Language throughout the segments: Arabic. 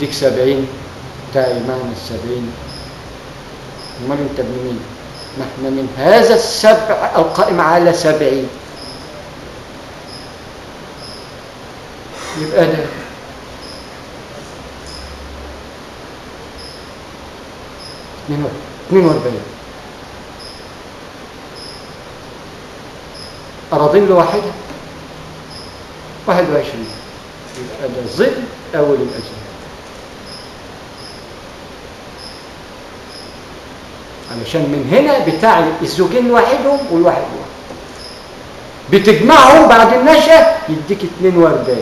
يديك 70 بتاع إيمان 70. امال انت ابن مين؟ ما احنا من هذا السبع القائم على 70. يبقى ده 42 أراضين له واحدة 21. يبقى ده ظل أول الأجنة، علشان من هنا بتاع الزوجين لوحدهم والواحد لوحده بتجمعهم بعد النشأة يديك 42.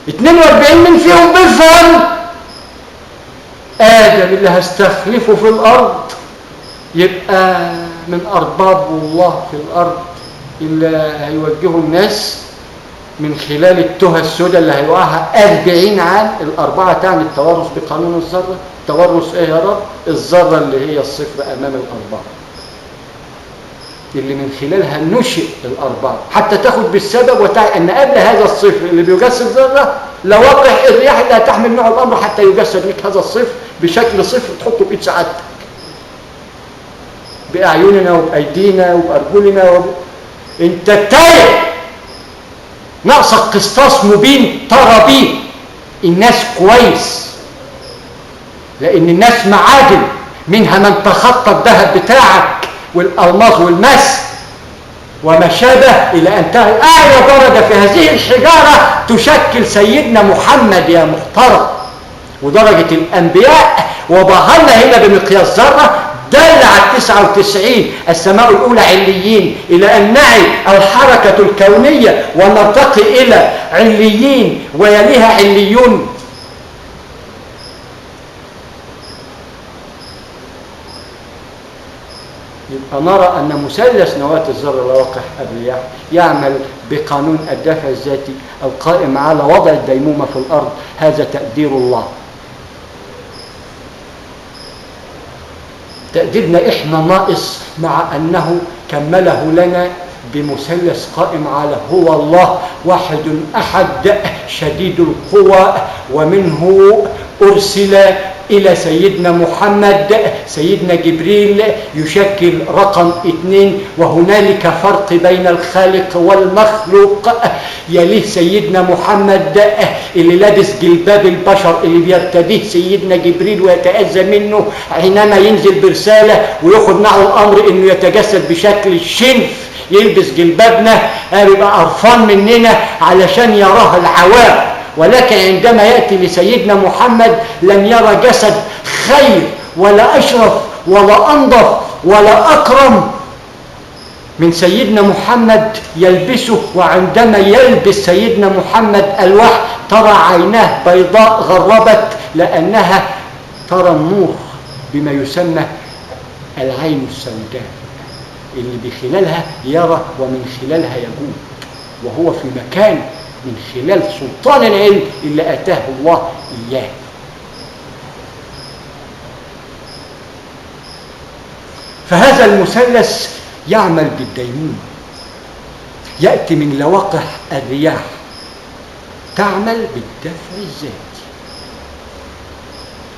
42 من فيهم بالفعل آدم اللي هستخلفه في الأرض، يبقى من أرباب الله في الأرض اللي هيوجهوا الناس من خلال التهى السوداء اللي هيوقعها 40 عام. الأربعة تعني التورث بقانون الذرة. التورث إيه يا رب؟ الذرة اللي هي الصفر أمام الأربعة اللي من خلالها نشئ الأربعة حتى تاخد بالسبب وتعي أن قبل هذا الصفر اللي بيجسد ذرة لوقع الرياح اللي هتحمل نوع الأمر حتى يجسد لك هذا الصفر بشكل صفر تحطه بإيد سعادتك بأعيننا وبأيدينا وبأرجلنا أنت تايه ناقصك قسطاس مبين ترى بيه الناس كويس، لأن الناس معادن منها من تخطى الذهب بتاعك والألماظ والمس وما شابه إلى أن تهي أعلى درجة في هذه الحجارة تشكل سيدنا محمد يا محترم ودرجة الأنبياء. وظهرنا هنا بمقياس ذرة دل على 99 السماء الأولى عليين إلى أن نعي الحركة الكونية ونرتقي إلى عليين ويليها عليون. يبقى نرى أن مثلث نواة الذرة لواقح الرياح يعمل بقانون الدافع الذاتي القائم على وضع الديمومة في الأرض. هذا تقدير الله. تقديرنا إحنا ناقص مع أنه كمله لنا بمثلث قائم على هو الله واحد أحد شديد القوى ومنه أرسل إلى سيدنا محمد سيدنا جبريل يشكل رقم 2 وهنالك فرق بين الخالق والمخلوق. يليه سيدنا محمد اللي لابس جلباب البشر اللي بيرتديه سيدنا جبريل ويتأذى منه حينما ينزل برسالة ويأخذ معه الأمر إنه يتجسد بشكل الشنف يلبس جلبابنا يبقى قرفان مننا علشان يراه العوام. ولكن عندما يأتي لسيدنا محمد لن يرى جسد خير ولا أشرف ولا أنظف ولا أكرم من سيدنا محمد يلبسه. وعندما يلبس سيدنا محمد الوحي ترى عيناه بيضاء غربت لأنها ترى النور بما يسمى العين السوداء اللي بخلالها يرى ومن خلالها يجود، وهو في مكان من خلال سلطان العلم اللي أتاه الله إياه. فهذا المثلث يعمل بالديمومة، يأتي من لواقح الرياح تعمل بالدفع الذاتي.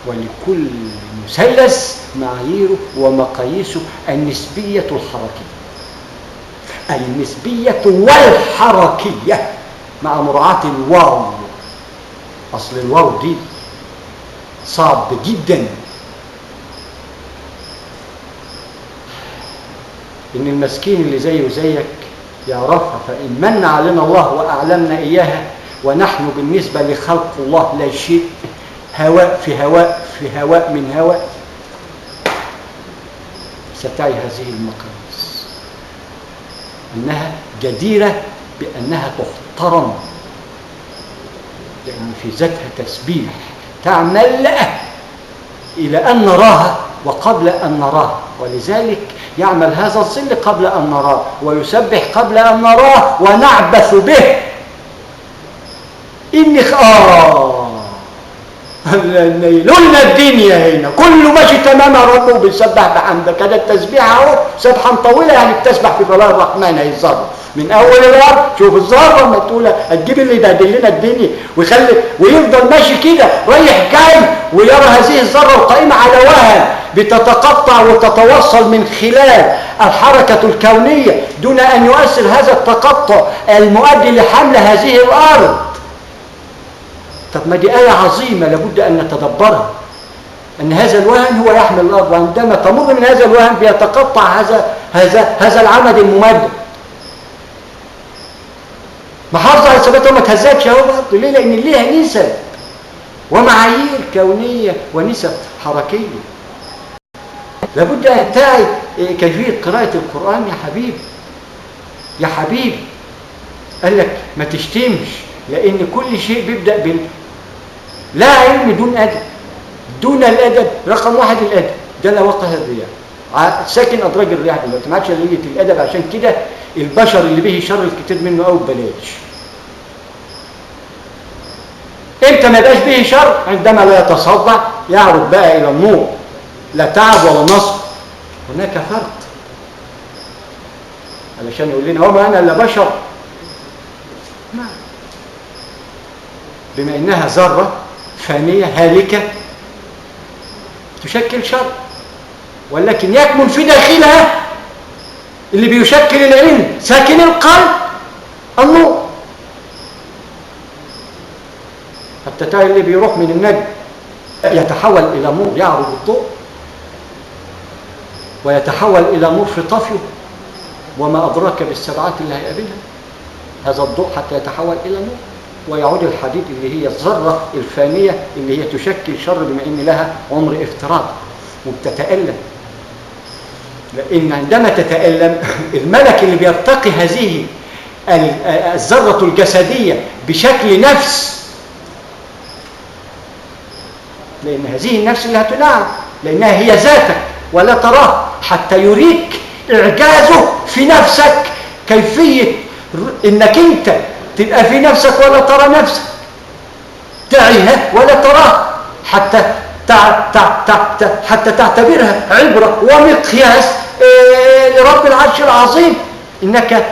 ولكل مثلث معاييره ومقاييسه النسبية الحركية، أي النسبية والحركية مع مراعاة الواو. أصل الواو دي صعب جدا إن المسكين اللي زيه وزيك يعرفها. فإن من علينا الله وأعلمنا إياها ونحن بالنسبة لخلق الله لا شيء، هواء في هواء في هواء من هواء، ستعي هذه المقاييس أنها جديرة بأنها تحترم، لأن في ذاتها تسبيح تعمل إلى أن نراها وقبل أن نراها. ولذلك يعمل هذا الظل قبل أن نراه ويسبح قبل أن نراه ونعبث به. إني لنا الدنيا هنا كل ماشي تمام ربه بيسبح بحمده كده. التسبيح اهو سبحا طويله يعني بتسبح في ظلال الرحمن هيظهر من اول الارض. شوف الذره ما تقول هتجيب اللي يبهدل لنا الدنيا ويفضل ماشي كده رايح جاي، ويرى هذه الذره القائمه على وهن بتتقطع وتتوصل من خلال الحركه الكونيه دون ان يؤثر هذا التقطع المؤدي لحمل هذه الارض. طب ما دي آية عظيمة لابد أن نتدبرها، أن هذا الوهن هو يحمل الأرض، وعندما تمر من هذا الوهن بيتقطع هذا العمد الممدد. محافظة على ثباتها وما تهزتش اهو برضه. ليه؟ لأن ليها نسب ومعايير كونية ونسب حركية. لابد أن تعي كيفية قراءة القرآن يا حبيبي. يا حبيبي قال لك ما تشتمش، لأن كل شيء بيبدأ لا علم دون أدب. دون الأدب رقم واحد الأدب ده لا وقه الرياح، ساكن أدراج الرياح دلوقتي ما عادش لية الأدب. عشان كده البشر اللي به شر الكتير منه أو ببلاش. امتى ما يبقاش به شر؟ عندما لا يتصدع يعرض بقى إلى النور، لا تعب ولا نصب. هناك فرق. علشان يقول لنا هو ما أنا إلا بشر، بما إنها ذرة فانية هالكة تشكل شر، ولكن يكمن في داخلها اللي بيشكل العلم ساكن القلب النور. حتى تلاقي اللي بيروح من النجم يتحول إلى نور يعرض الضوء، ويتحول إلى نور في طفيه، وما أدراك بالسبعات اللي هيقابلها هذا الضوء حتى يتحول إلى نور، ويعود الحديد اللي هي الذرة الفانية اللي هي تشكل شر بما إن لها عمر افتراضي وبتتألم. لأن عندما تتألم الملك اللي بيرتقي هذه الذرة الجسدية بشكل نفس، لأن هذه النفس اللي هتنعم، لأنها هي ذاتك ولا تراه، حتى يريك إعجازه في نفسك كيفية إنك أنت تبقى في نفسك ولا ترى نفسك، تعيها ولا تراها، حتى تعتبرها عبرة ومقياس لرب العرش العظيم، إنك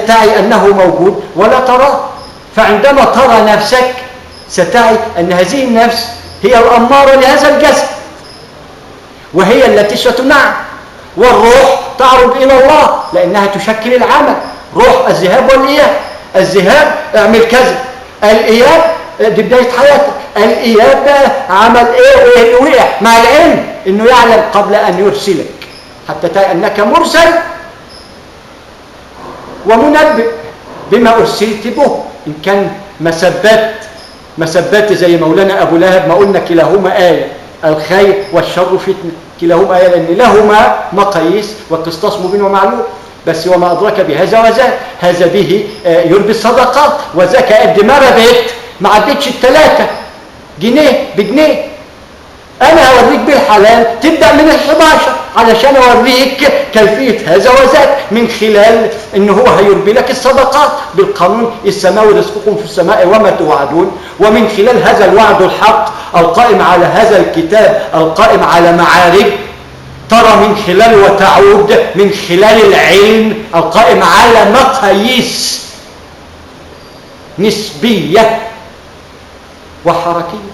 تعي أنه موجود ولا تراه. فعندما ترى نفسك ستعي أن هذه النفس هي الأمارة لهذا الجسد، وهي التي ستنعم. والروح تعرض إلى الله لأنها تشكل العمل. روح الذهاب والإياب. الذهاب اعمل كذا، الإياب دي بداية حياتك. الإياب ده عمل إيه وإيه اللي وقع، مع العلم إنه يعلم قبل أن يرسلك حتى تعي أنك مرسل ومنبئ بما أرسلت به. إن كان مسبات زي مولانا أبو لهب ما قلنا كلاهما آية، الخير والشر فتنة، كلاهما آية، لأن لهما مقاييس والقسطاس مبين ومعلوم. بس وما أدرك بهذا وذاك، هذا به يربي الصدقات، وذاك قد ما ربيت ما عدتش ال3 جنيه بجنيه. أنا هوريك بالحلال تبدأ من ال11 علشان أوريك كيفية هذا وذاك، من خلال إن هو هيربي لك الصدقات بالقانون السماوي، رزقكم في السماء وما توعدون. ومن خلال هذا الوعد الحق القائم على هذا الكتاب القائم على معارج، ترى من خلاله وتعود من خلال العلم القائم على مقاييس نسبية وحركية.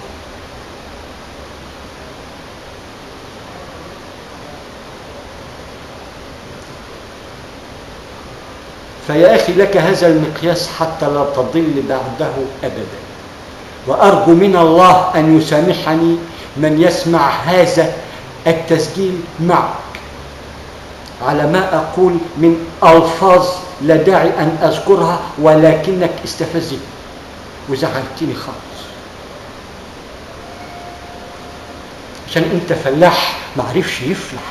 فيا أخي لك هذا المقياس حتى لا تضل بعده أبدا. وأرجو من الله أن يسامحني من يسمع هذا التسجيل معك على ما أقول من ألفاظ لا داعي أن أذكرها، ولكنك استفزت وزعلتني خالص، عشان أنت فلاح معرفش يفلح.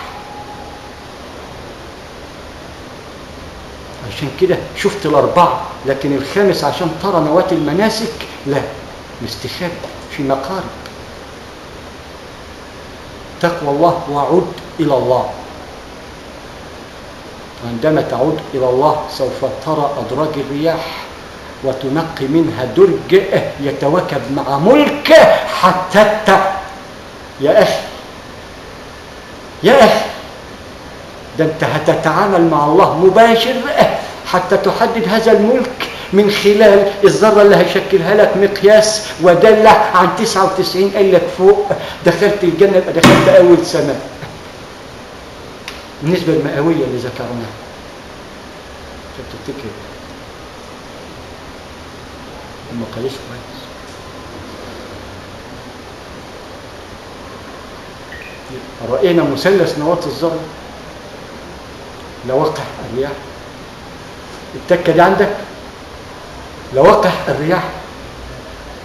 عشان كده شفت ال4، لكن الخامس عشان ترى نواة المناسك لا، مستخبي في مقارب. تقوى الله وعد إلى الله. عندما تعود إلى الله سوف ترى أدراج الرياح وتنقي منها درج يتواكب مع ملك حتى يا أخي ده أنت هتتعامل مع الله مباشر حتى تحدد هذا الملك من خلال الذرة اللي هيشكلها لك مقياس ودلة عن 99 قال لك فوق دخلت الجنة يبقى دخلت أول سماء. النسبة المئوية اللي ذكرناها عشان تفتكر المقاييس كويس. رأينا مثلث نواة الذرة لوقح الرياح، التكة دي عندك لوقح الرياح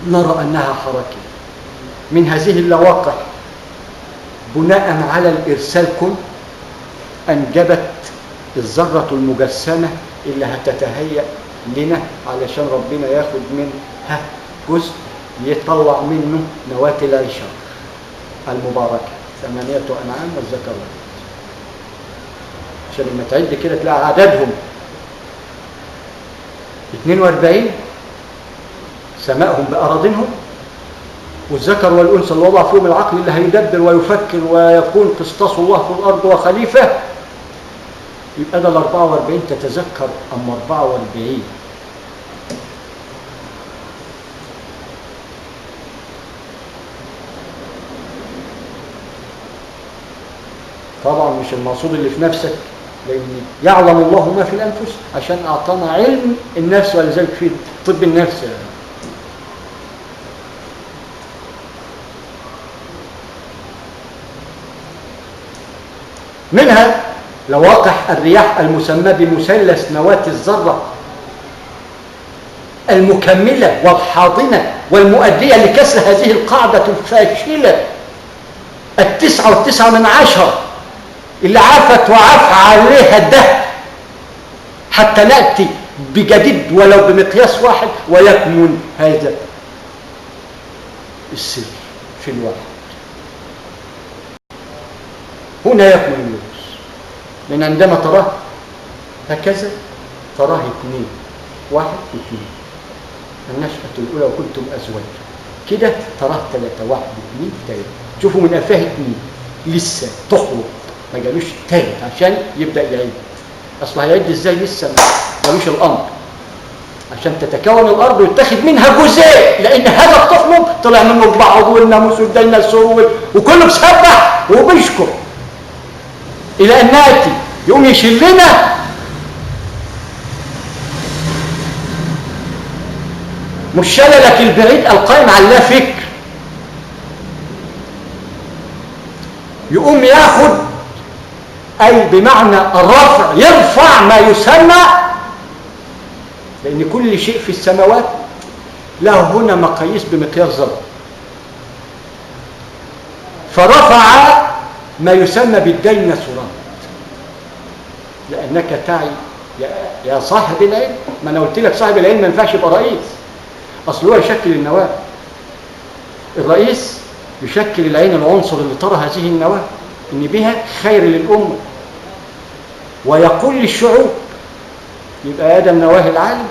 نرى أنها حركة. من هذه اللواقح بناء على الإرسال كن أنجبت الذرة المجسمة اللي هتتهيأ لنا علشان ربنا ياخد منها جزء يطلع منه نواة العشر المباركة 8 أنعام والذكر والأنثى. عشان لما تعد كده تلاقي عددهم 42 سمائهم بأراضينهم، والذكر والأنثى اللي وضع فيهم العقل اللي هيدبر ويفكر ويكون قسطاس الله في الأرض وخليفة. يبقى ده ال 44 تتذكر أما 44 طبعا مش المقصود اللي في نفسك، لأن يعلم الله ما في الأنفس عشان أعطانا علم النفس، ولذلك في طب النفس منها لواقح الرياح المسمى بمثلث نواة الذرة المكملة والحاضنة والمؤدية لكسر هذه القاعدة الفاشلة 9.9 اللي عافت وعاف عليها الدهر حتى نأتي بجديد ولو بمقياس واحد ويكمن هذا السر في الواحد. هنا يكمن اللبس، لأن عندما تراه هكذا تراه 2 1 2 النشأة الأولى وكنتم أزواج كده تراه 3 1 2 3. شوفوا من أفاه 2 لسه تخلق ما جالوش تالت عشان يبدأ يعيد. أصل هيعد إزاي لسه ما جالوش الأمر عشان تتكون الأرض ويتخذ منها جزء، لأن هذا الطفل طلع منه البعض والناموس والديناصور وكله بيسبح وبيشكر إلى أن نأتي يقوم يشلنا مش شللك البعيد القائم على لا فكر، يقوم ياخد أي بمعنى الرفع يرفع ما يسمى، لأن كل شيء في السماوات له هنا مقاييس بمقياس ذرة، فرفع ما يسمى بالديناصورات. لأنك تعي يا صاحب العلم، ما أنا قلت لك صاحب العلم ما ينفعش يبقى رئيس، أصل هو يشكل النواة. الرئيس يشكل العين العنصر اللي ترى هذه النواة إن بها خير للأمة ويقول للشعوب، يبقى هذا النواه العالم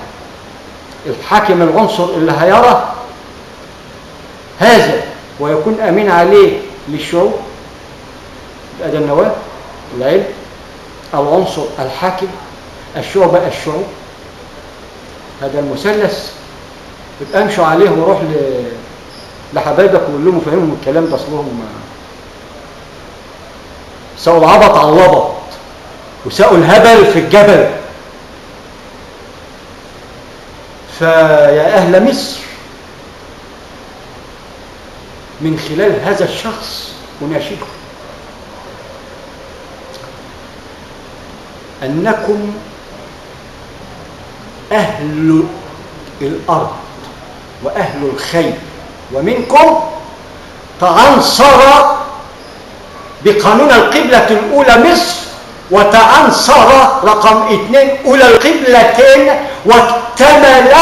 الحاكم العنصر اللي هيرى هذا ويكون أمين عليه للشعوب، يبقى ده النواه العلم العنصر الحاكم الشعوب الشعوب. هذا المثلث يبقى امشوا عليه وروح لحبايبك وقول لهم فهمهم الكلام ده، اصلهم ساقوا العبط على اللبط وساقوا الهبل في الجبل. فيا أهل مصر من خلال هذا الشخص أناشدكم أنكم أهل الأرض وأهل الخير، ومنكم تعنصر بقانون القبلة الأولى مصر، وتعنصر رقم 2 أولى القبلتين، واكتمل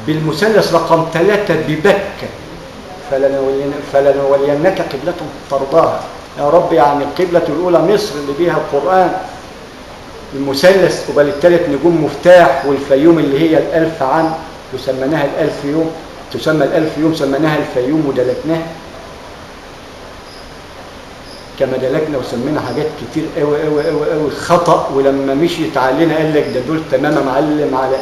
بالمثلث رقم 3 ببكة فلنولينك قبلة ترضاها. يا رب يعني القبلة الأولى مصر اللي بيها القرآن، المثلث قبل الثالث نجوم مفتاح، والفيوم اللي هي ال1000 عام وسميناها ال1000 يوم، تسمى ال1000 يوم سميناها الفيوم ودلتناها. كما دلجنا وسمينا حاجات كتير قوي قوي قوي قوي خطأ، ولما مشيت علينا قال لك ده دول تماما معلم على